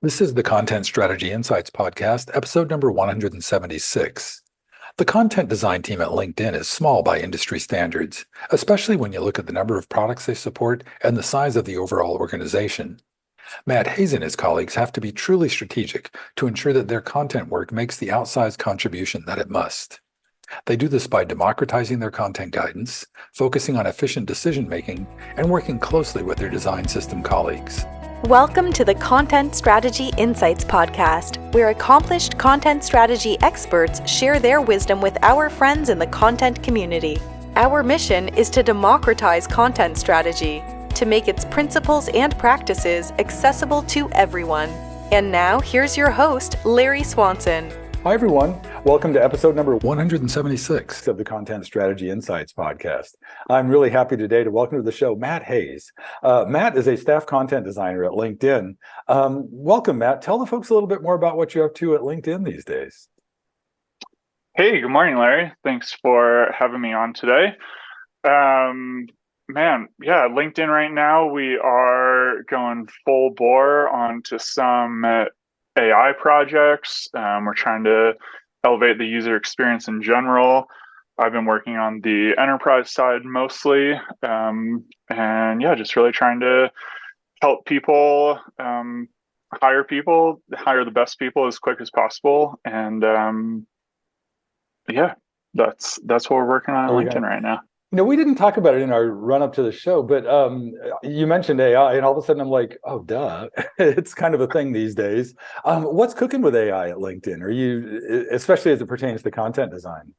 This is the Content Strategy Insights podcast, episode number 176. The content design team at LinkedIn is small by industry standards, especially when you look at the number of products they support and the size of the overall organization. Matt Hayes and his colleagues have to be truly strategic to ensure that their content work makes the outsized contribution that it must. They do this by democratizing their content guidance, focusing on efficient decision making, and working closely with their design system colleagues. Welcome to the Content Strategy Insights podcast, where accomplished content strategy experts share their wisdom with our friends in the content community. Our mission is to democratize content strategy, to make its principles and practices accessible to everyone. And now, here's your host, Larry Swanson. Hi, everyone. Welcome to episode number 176 of the Content Strategy Insights podcast. I'm really happy today to welcome to the show Matt Hayes. Matt is a staff content designer at LinkedIn. Welcome, Matt. Tell the folks a little bit more about what you're up to at LinkedIn these days. Hey, good morning, Larry. Thanks for having me on today. LinkedIn right now, we are going full bore onto some AI projects. We're trying to elevate the user experience in general. I've been working on the enterprise side mostly. Just really trying to help people, hire the best people as quick as possible. And that's what we're working on at LinkedIn right now. We didn't talk about it in our run up to the show, but you mentioned AI, and all of a sudden I'm like, oh, duh. It's kind of a thing these days. What's cooking with AI at LinkedIn? Are you, especially as it pertains to content design?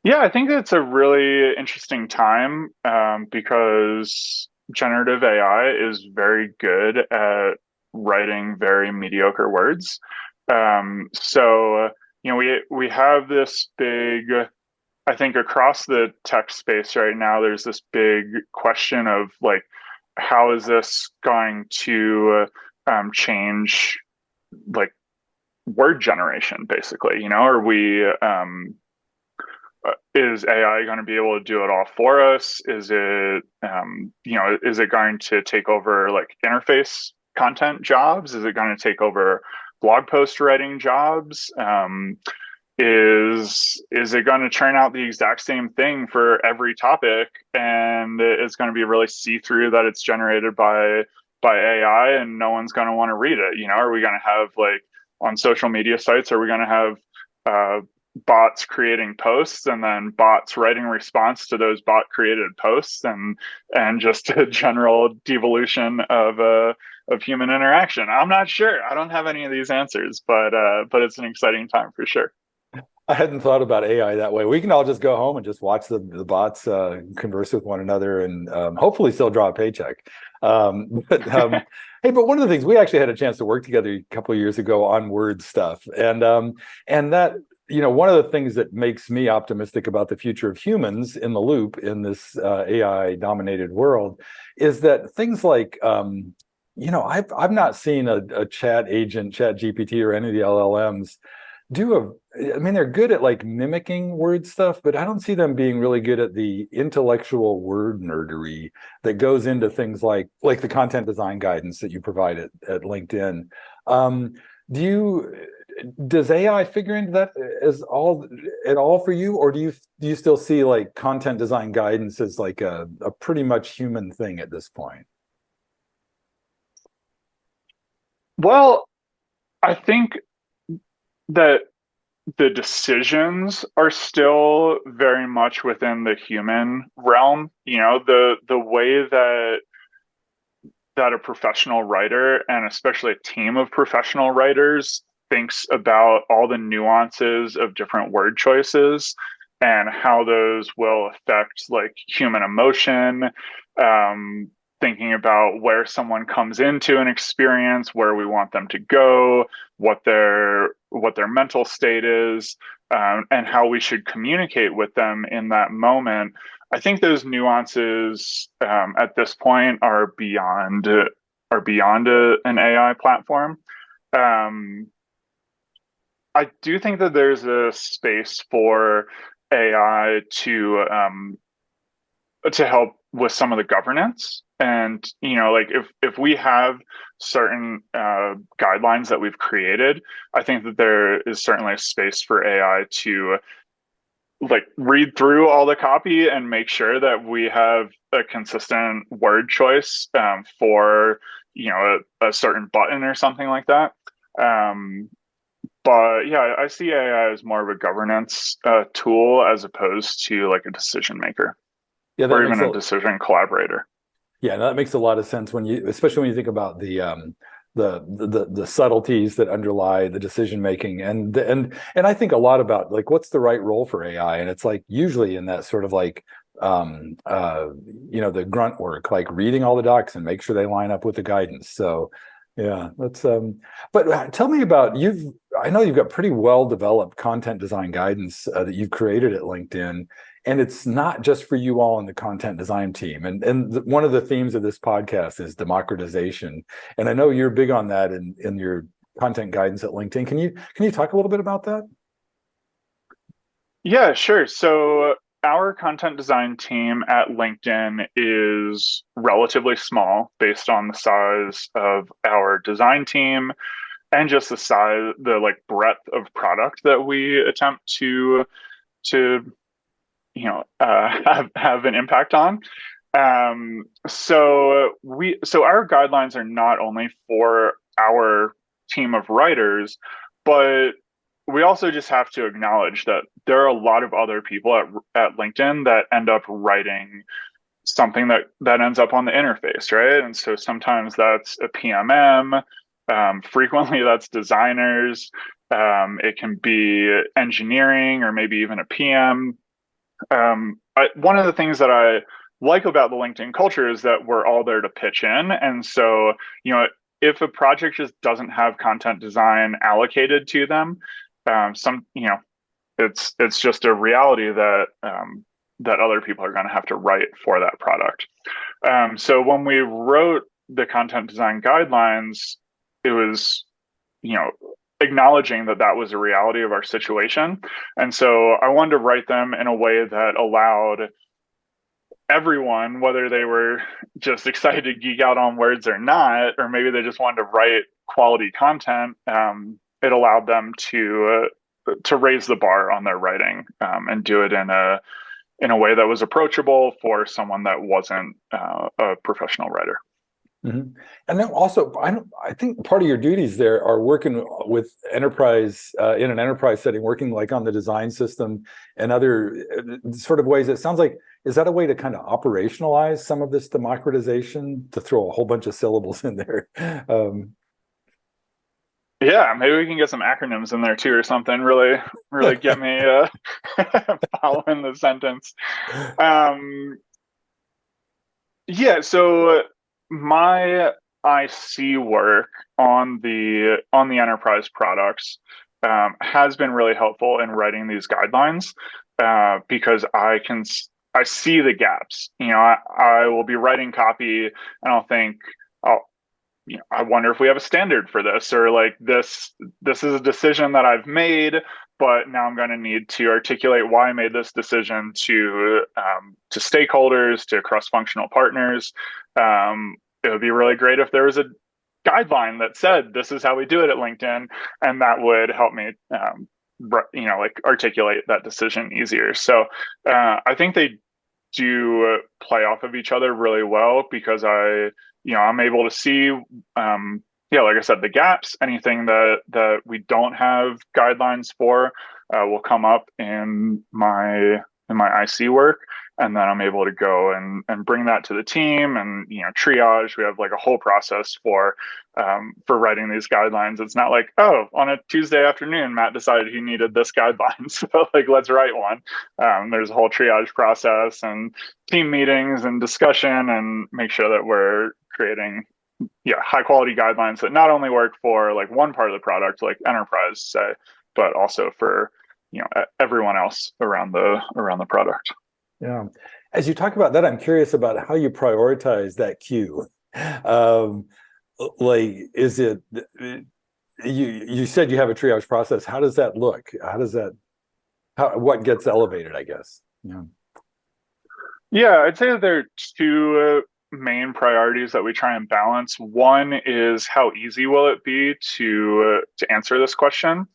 Yeah, I think it's a really interesting time because generative AI is very good at writing very mediocre words. We have this big, I think across the tech space right now, there's this big question of like, how is this going to change like word generation, basically? Are we is AI going to be able to do it all for us? Is it is it going to take over like interface content jobs? Is it going to take over blog post writing jobs? Is it going to churn out the exact same thing for every topic, and it's going to be really see-through that it's generated by AI and no one's going to want to read it? Are we going to have, like, on social media sites, are we going to have bots creating posts and then bots writing response to those bot created posts, and just a general devolution of human interaction? I'm not sure. I don't have any of these answers, but it's an exciting time for sure. I hadn't thought about AI that way. We can all just go home and just watch the bots converse with one another and hopefully still draw a paycheck. But one of the things, we actually had a chance to work together a couple of years ago on word stuff. And that, one of the things that makes me optimistic about the future of humans in the loop in this AI dominated world is that things like, I've not seen a chat agent, chat GPT or any of the LLMs they're good at like mimicking word stuff, but I don't see them being really good at the intellectual word nerdery that goes into things like the content design guidance that you provide at LinkedIn. Does AI figure into that at all for you, or do you still see like content design guidance as like a pretty much human thing at this point? Well, I think that the decisions are still very much within the human realm. The way that a professional writer, and especially a team of professional writers, thinks about all the nuances of different word choices and how those will affect like human emotion, thinking about where someone comes into an experience, where we want them to go, what their mental state is, and how we should communicate with them in that moment. I think those nuances at this point are beyond an AI platform. I do think that there's a space for AI to help some of the governance. And like if we have certain guidelines that we've created, I think that there is certainly a space for AI to like read through all the copy and make sure that we have a consistent word choice for a certain button or something like that. But yeah, I see AI as more of a governance tool as opposed to like a decision maker or even a decision collaborator. Yeah, that makes a lot of sense especially when you think about the subtleties that underlie the decision making, and I think a lot about like what's the right role for AI, and it's like usually in that sort of like the grunt work, like reading all the docs and make sure they line up with the guidance. So yeah, that's but tell me about I know you've got pretty well developed content design guidance that you've created at LinkedIn. And it's not just for you all in the content design team. And one of the themes of this podcast is democratization. And I know you're big on that in your content guidance at LinkedIn. Can you talk a little bit about that? Yeah, sure. So our content design team at LinkedIn is relatively small based on the size of our design team and just the like breadth of product that we attempt to have an impact on. So our guidelines are not only for our team of writers, but we also just have to acknowledge that there are a lot of other people at LinkedIn that end up writing something that ends up on the interface, right? And so sometimes that's a PMM, frequently that's designers, it can be engineering or maybe even a PM. One of the things that I like about the LinkedIn culture is that we're all there to pitch in. And so, if a project just doesn't have content design allocated to them, it's just a reality that that other people are going to have to write for that product. So when we wrote the content design guidelines, it was, acknowledging that was a reality of our situation. And so I wanted to write them in a way that allowed everyone, whether they were just excited to geek out on words or not, or maybe they just wanted to write quality content, it allowed them to raise the bar on their writing and do it in a way that was approachable for someone that wasn't a professional writer. Mm-hmm. And then also, I think part of your duties there are working with enterprise in an enterprise setting, working like on the design system and other sort of ways. It sounds like, is that a way to kind of operationalize some of this democratization, to throw a whole bunch of syllables in there? Yeah, maybe we can get some acronyms in there too or something. Really, really get me following the sentence. Yeah, so my IC work on the enterprise products has been really helpful in writing these guidelines because I see the gaps. I will be writing copy and I'll think, I wonder if we have a standard for this, or like this is a decision that I've made, but now I'm going to need to articulate why I made this decision to stakeholders, to cross-functional partners. It would be really great if there was a guideline that said this is how we do it at LinkedIn, and that would help me, like articulate that decision easier. So I think they do play off of each other really well because I'm able to see, like I said, the gaps. Anything that we don't have guidelines for will come up in my IC work, and then I'm able to go and bring that to the team and triage. We have like a whole process for writing these guidelines. It's not like, oh, on a Tuesday afternoon, Matt decided he needed this guideline, so like let's write one. There's a whole triage process and team meetings and discussion, and make sure that we're creating high quality guidelines that not only work for like one part of the product, like enterprise say, but also for everyone else around the product. Yeah. As you talk about that, I'm curious about how you prioritize that queue. Like, is it, you said you have a triage process. How does that look? What gets elevated, I guess? Yeah. Yeah, I'd say that there are two main priorities that we try and balance. One is how easy will it be to answer this question,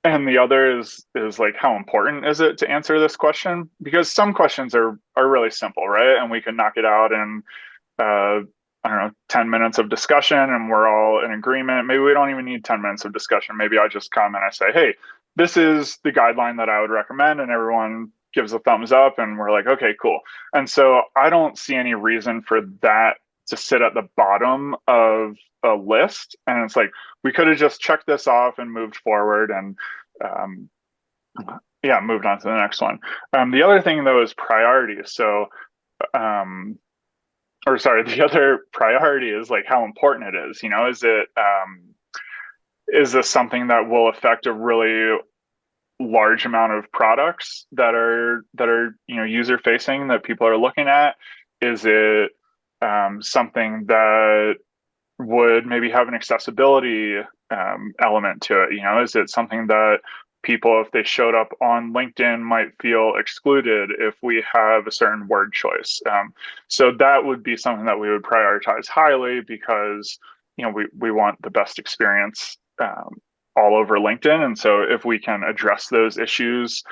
and the other is like how important is it to answer this question? Because some questions are really simple, right? And we can knock it out in I don't know, 10 minutes of discussion and we're all in agreement. Maybe we don't even need 10 minutes of discussion. Maybe I just come and I say, hey, this is the guideline that I would recommend. And everyone gives a thumbs up and we're like, okay, cool. And so I don't see any reason for that to sit at the bottom of a list. And it's like, we could have just checked this off and moved forward and, um, yeah, moved on to the next one. The other thing though is priorities. So, um, or sorry, the other priority is like how important it is. You know, is this something that will affect a really large amount of products that are user facing that people are looking at? Is it something that would maybe have an accessibility element to it? You know, is it something that people, if they showed up on LinkedIn, might feel excluded if we have a certain word choice? So that would be something that we would prioritize highly because we want the best experience all over LinkedIn, and so if we can address those issues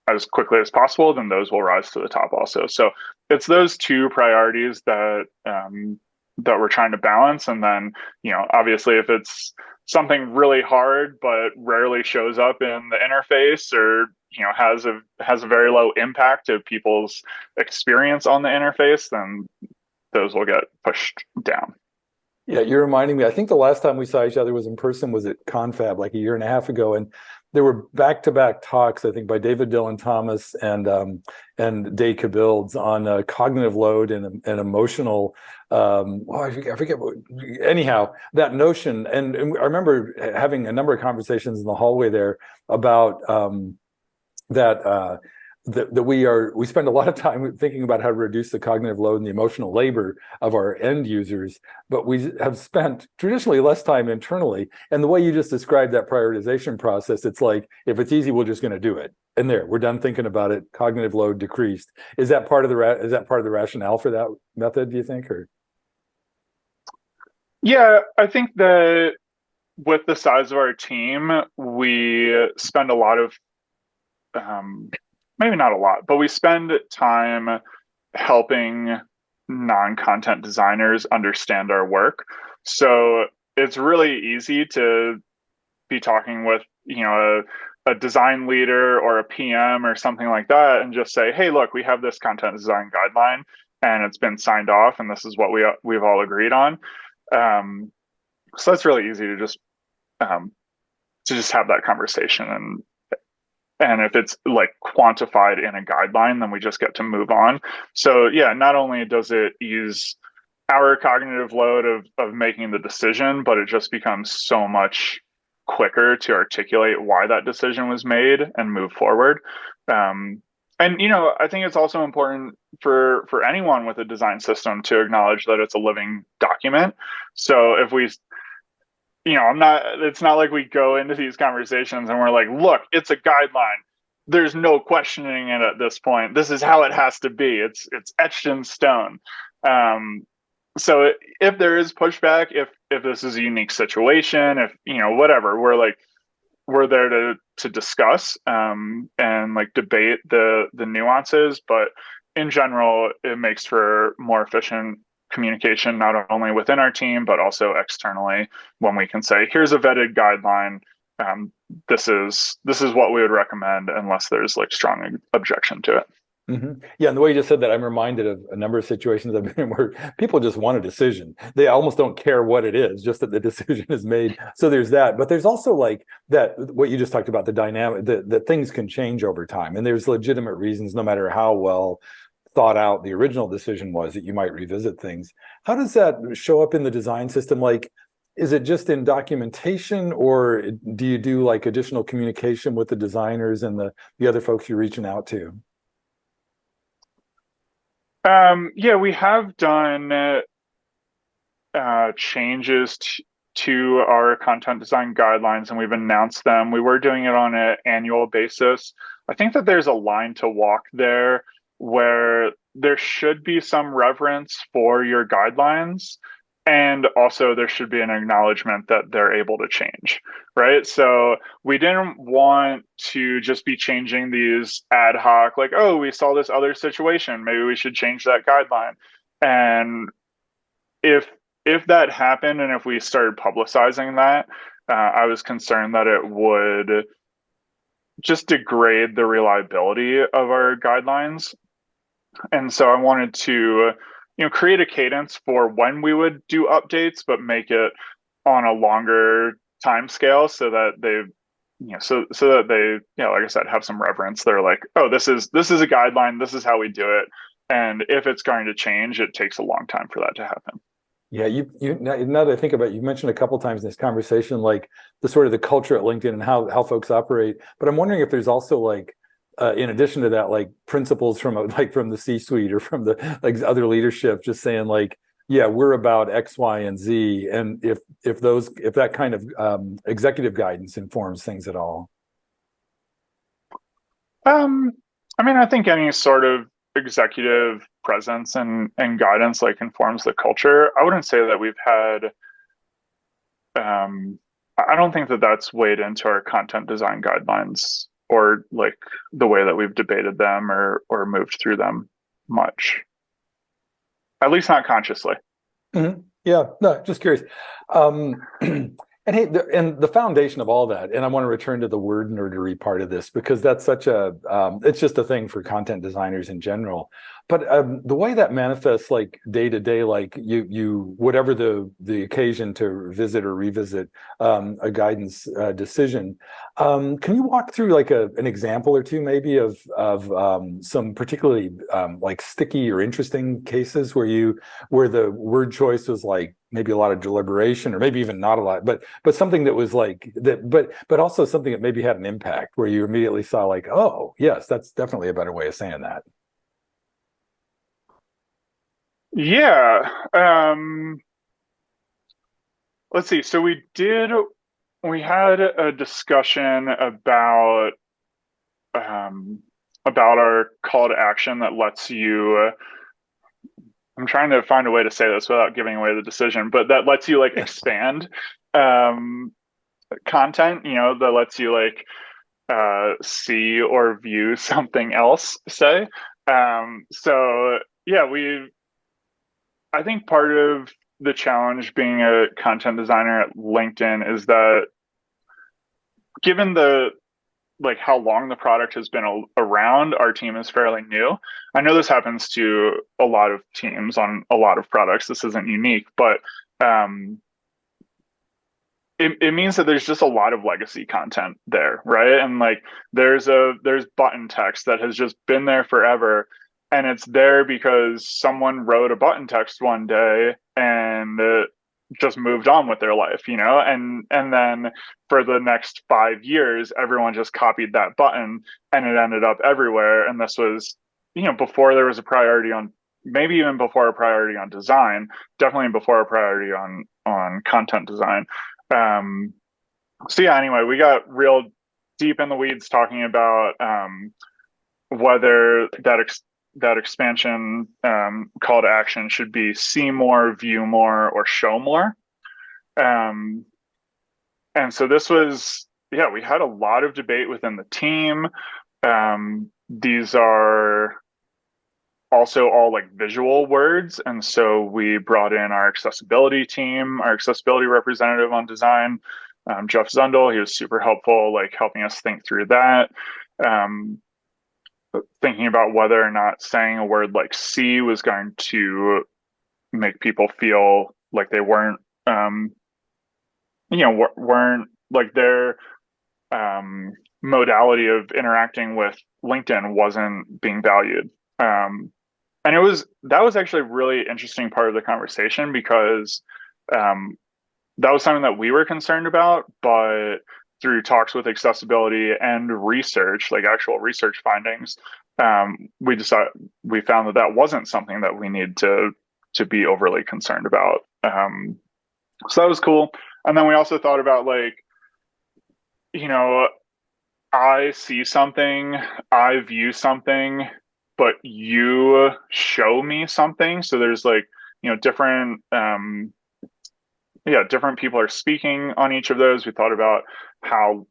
as quickly as possible, then those will rise to the top also. So it's those two priorities that we're trying to balance. And then, obviously if it's something really hard but rarely shows up in the interface or has a very low impact of people's experience on the interface, then those will get pushed down. Yeah, you're reminding me. I think the last time we saw each other was in person was at Confab like a year and a half ago, and there were back-to-back talks, I think, by David Dylan Thomas and Day Cabildes on cognitive load and emotional. I forget. Anyhow, that notion, and I remember having a number of conversations in the hallway there about that. That we spend a lot of time thinking about how to reduce the cognitive load and the emotional labor of our end users, but we have spent traditionally less time internally. And the way you just described that prioritization process, it's like, if it's easy, we're just going to do it. And there, we're done thinking about it. Cognitive load decreased. Is that part of the rationale for that method, do you think? Or Yeah, I think that with the size of our team, we spend a lot of maybe not a lot, but we spend time helping non-content designers understand our work. So it's really easy to be talking with, a design leader or a PM or something like that and just say, hey, look, we have this content design guideline and it's been signed off and this is what we've all agreed on. So that's really easy to just have that conversation, and if it's like quantified in a guideline, then we just get to move on. So yeah, not only does it ease our cognitive load of making the decision, but it just becomes so much quicker to articulate why that decision was made and move forward. And I think it's also important for anyone with a design system to acknowledge that it's a living document. So if we it's not like we go into these conversations and we're like, look, it's a guideline. There's no questioning it at this point. This is how it has to be. It's etched in stone. So if there is pushback, if this is a unique situation, if, whatever, we're there to discuss, and like debate the nuances, but in general, it makes for more efficient communication, not only within our team, but also externally when we can say, here's a vetted guideline. This is what we would recommend unless there's like strong objection to it. Mm-hmm. Yeah, and the way you just said that, I'm reminded of a number of situations I've been in where people just want a decision. They almost don't care what it is, just that the decision is made. So there's that. But there's also like that, what you just talked about, the dynamic, that things can change over time. And there's legitimate reasons, no matter how well thought out the original decision was, that you might revisit things. How does that show up in the design system? Like, is it just in documentation, or do you do like additional communication with the designers and the other folks you're reaching out to? Yeah, we have done changes to our content design guidelines, and we've announced them. We were doing it on an annual basis. I think that there's a line to walk there where there should be some reverence for your guidelines, and also there should be an acknowledgement that they're able to change, right? So we didn't want to just be changing these ad hoc, like, oh, we saw this other situation, maybe we should change that guideline. And if that happened, and if we started publicizing that, I was concerned that it would just degrade the reliability of our guidelines. And so I wanted to, create a cadence for when we would do updates, but make it on a longer time scale so that they, so that they, like I said, have some reverence. They're like, oh, this is a guideline. This is how we do it. And if it's going to change, it takes a long time for that to happen. Yeah, now that I think about it, you mentioned a couple times in this conversation, like the sort of the culture at LinkedIn and how folks operate. But I'm wondering if there's also like, in addition to that, like principles from from the C-suite or from the like other leadership, just saying like, yeah, we're about X, Y, and Z, and if that kind of executive guidance informs things at all. I mean, I think any sort of executive presence and guidance like informs the culture. I wouldn't say that we've had. I don't think that that's weighed into our content design guidelines or like the way that we've debated them or moved through them much. At least not consciously. Mm-hmm. Yeah, no, just curious. And hey, and the foundation of all that, and I want to return to the word nerdery part of this because that's such a, it's just a thing for content designers in general. But the way that manifests like day to day, like you whatever the occasion to visit or revisit a guidance decision, can you walk through like an example or two maybe of some particularly like sticky or interesting cases where the word choice was like maybe a lot of deliberation or maybe even not a lot, but something that was like that, but also something that maybe had an impact where you immediately saw like, oh yes, that's definitely a better way of saying that. Yeah. Let's see. So we had a discussion about our call to action that lets you, I'm trying to find a way to say this without giving away the decision, but that lets you like expand content, that lets you like see or view something else, say. So yeah, I think part of the challenge being a content designer at LinkedIn is that given the like how long the product has been around, our team is fairly new. I know this happens to a lot of teams on a lot of products. This isn't unique, but it means that there's just a lot of legacy content there, right? And like there's button text that has just been there forever, and it's there because someone wrote a button text one day and just moved on with their life, and then for the next 5 years, everyone just copied that button and it ended up everywhere. And this was, before there was a priority on, maybe even before a priority on design, definitely before a priority on content design. So yeah, anyway, we got real deep in the weeds talking about whether that expansion call to action should be see more, view more, or show more. And so this was, yeah, we had a lot of debate within the team. These are also all like visual words. And so we brought in our accessibility team, our accessibility representative on design, Jeff Zundel. He was super helpful, like helping us think through that. Thinking about whether or not saying a word like see was going to make people feel like they weren't like their modality of interacting with LinkedIn wasn't being valued. And that was actually a really interesting part of the conversation because that was something that we were concerned about, but through talks with accessibility and research, like actual research findings, we found that wasn't something that we need to be overly concerned about. So that was cool. And then we also thought about like, I see something, I view something, but you show me something. So there's like, different, different people are speaking on each of those. We thought about how,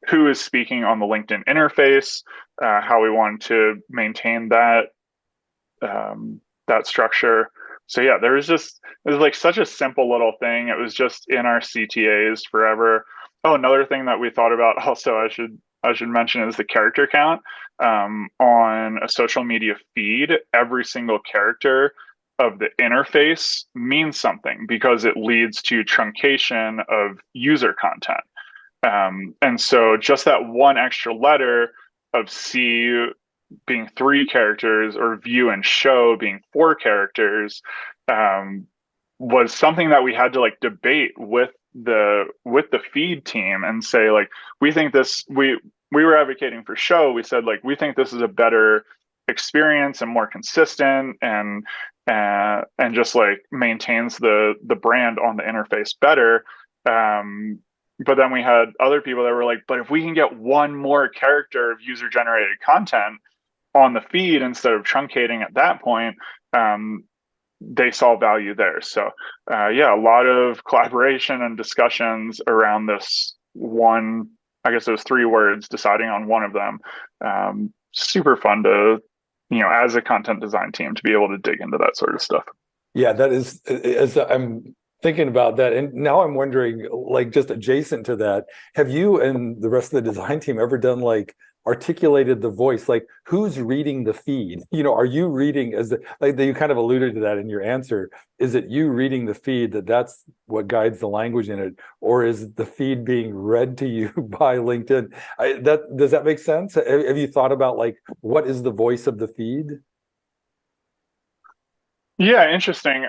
who is speaking on the LinkedIn interface, how we want to maintain that structure. So yeah, it was like such a simple little thing. It was just in our CTAs forever. Oh, another thing that we thought about also, I should mention, is the character count. On a social media feed, every single character of the interface means something because it leads to truncation of user content. And so just that one extra letter of C being 3 characters or view and show being 4 characters was something that we had to like debate with the feed team and say, like, we think this, we were advocating for show. We said, like, we think this is a better experience and more consistent and just like maintains the brand on the interface better. But then we had other people that were like, but if we can get one more character of user generated content on the feed instead of truncating at that point, they saw value there. So yeah, a lot of collaboration and discussions around this one, I guess those 3 words, deciding on one of them. Super fun to, as a content design team, to be able to dig into that sort of stuff. Yeah, that is, as I'm thinking about that, and now I'm wondering, like, just adjacent to that, have you and the rest of the design team ever done like articulated the voice, like who's reading the feed? Are you reading, as like you kind of alluded to that in your answer, is it you reading the feed that's what guides the language in it, or is the feed being read to you by LinkedIn? Does that make sense? Have you thought about like what is the voice of the feed? Yeah, interesting.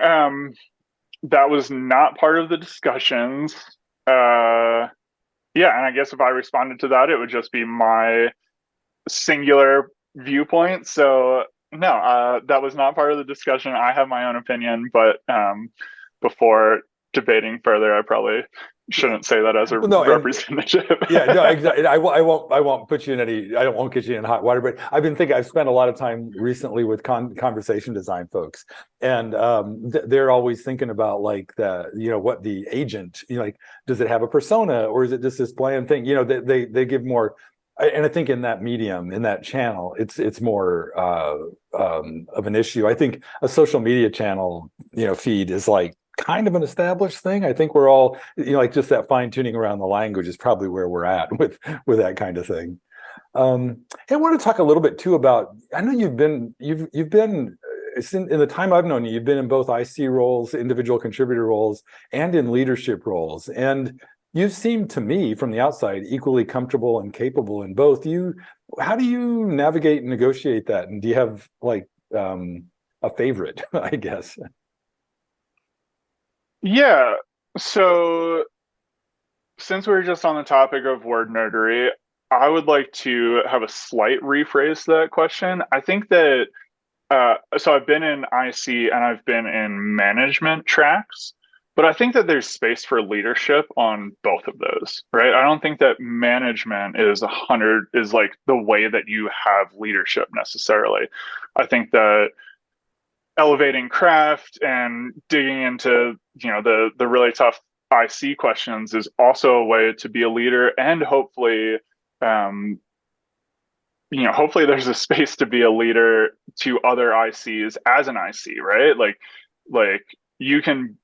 That was not part of the discussions. Yeah, and I guess if I responded to that, it would just be my singular viewpoint. So no, that was not part of the discussion. I have my own opinion, but before debating further, I probably shouldn't say that as a representative. Yeah, no, exactly. I won't put you in I won't get you in hot water, but I've spent a lot of time recently with conversation design folks, and they're always thinking about like what the agent, like, does it have a persona or is it just this bland thing? They give more. And I think in that medium, in that channel, it's more of an issue. I think a social media channel, feed is like kind of an established thing. I think we're all, like, just that fine tuning around the language is probably where we're at with that kind of thing. I want to talk a little bit too about, I know you've been in the time I've known you, you've been in both IC roles, individual contributor roles, and in leadership roles. And you seem to me from the outside equally comfortable and capable in both. How do you navigate and negotiate that? And do you have like a favorite, I guess? Yeah. So since we're just on the topic of word nerdery, I would like to have a slight rephrase to that question. I think that so I've been in IC and I've been in management tracks, but I think that there's space for leadership on both of those, right? I don't think that management is like the way that you have leadership necessarily. I think that elevating craft and digging into, the really tough IC questions is also a way to be a leader, and hopefully hopefully there's a space to be a leader to other ICs as an IC, right? Like you can,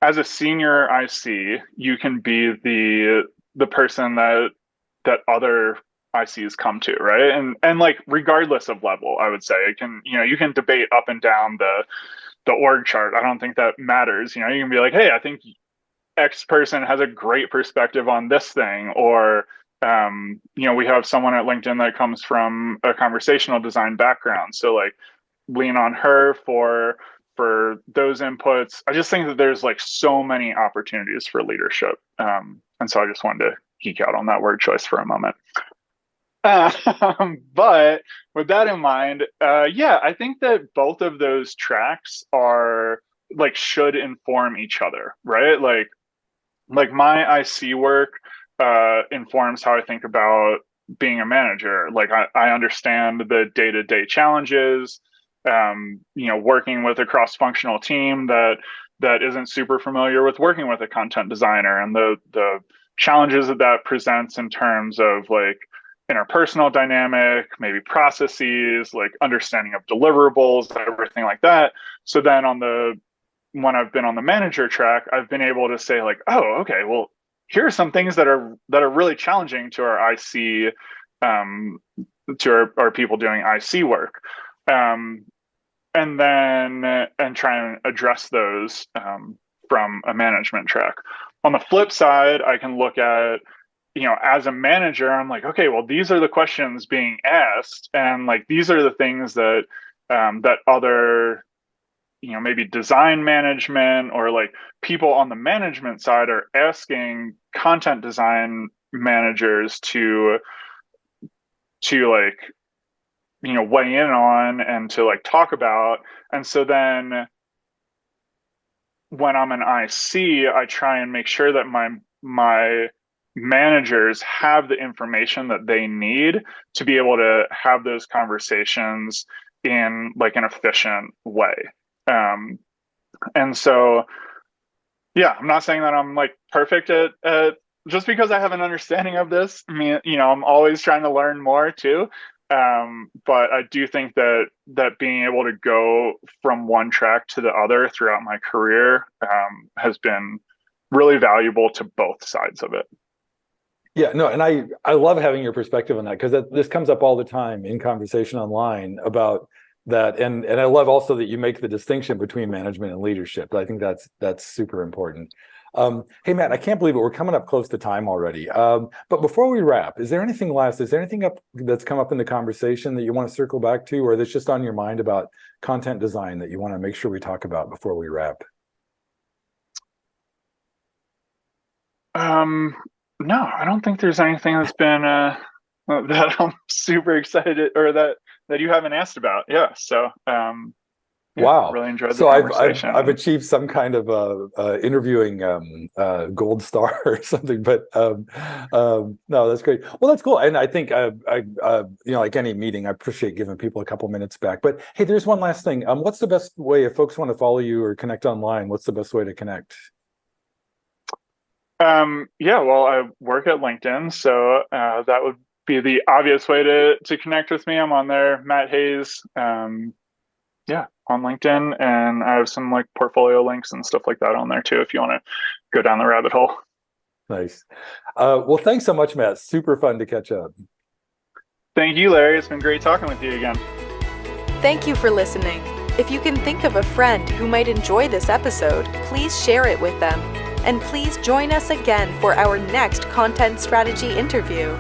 as a senior IC, you can be the person that other ICs come to, right? And like regardless of level, I would say it can, you can debate up and down the org chart. I don't think that matters. You can be like, hey, I think X person has a great perspective on this thing, or we have someone at LinkedIn that comes from a conversational design background, so like lean on her for those inputs. I just think that there's like so many opportunities for leadership, and so I just wanted to geek out on that word choice for a moment. But with that in mind, yeah, I think that both of those tracks are like should inform each other, right? Like my IC work informs how I think about being a manager. Like I understand the day-to-day challenges, working with a cross-functional team that isn't super familiar with working with a content designer, and the challenges that presents in terms of like interpersonal dynamic, maybe processes, like understanding of deliverables, everything like that. So then when I've been on the manager track, I've been able to say like, oh, okay, well, here are some things that are really challenging to our IC, to our people doing IC work, and try and address those from a management track. On the flip side, I can look at, as a manager, I'm like, okay, well, these are the questions being asked, and like these are the things that that other, maybe design management or like people on the management side are asking content design managers to like, weigh in on and to like talk about. And so then when I'm an IC, I try and make sure that my managers have the information that they need to be able to have those conversations in like an efficient way. And so, yeah, I'm not saying that I'm like perfect at just because I have an understanding of this. I mean, I'm always trying to learn more too. But I do think that being able to go from one track to the other throughout my career has been really valuable to both sides of it. Yeah, no, and I love having your perspective on that, because this comes up all the time in conversation online about that, and I love also that you make the distinction between management and leadership. I think that's super important. Hey, Matt, I can't believe it. We're coming up close to time already. But before we wrap, is there anything that's come up in the conversation that you want to circle back to, or that's just on your mind about content design that you want to make sure we talk about before we wrap? No, I don't think there's anything that's been that I'm super excited, or that you haven't asked about. Yeah. So Wow. Really enjoyed the So conversation. I've achieved some kind of interviewing gold star or something, but no, that's great. Well, that's cool. And I think like any meeting, I appreciate giving people a couple minutes back. But hey, there's one last thing. What's the best way, if folks want to follow you or connect online, what's the best way to connect? Yeah, well, I work at LinkedIn, so that would be the obvious way to connect with me. I'm on there, Matt Hayes. Yeah, on LinkedIn, and I have some like portfolio links and stuff like that on there too, if you want to go down the rabbit hole. Nice. Well, thanks so much, Matt. Super fun to catch up. Thank you, Larry. It's been great talking with you again. Thank you for listening. If you can think of a friend who might enjoy this episode, please share it with them. And please join us again for our next content strategy interview.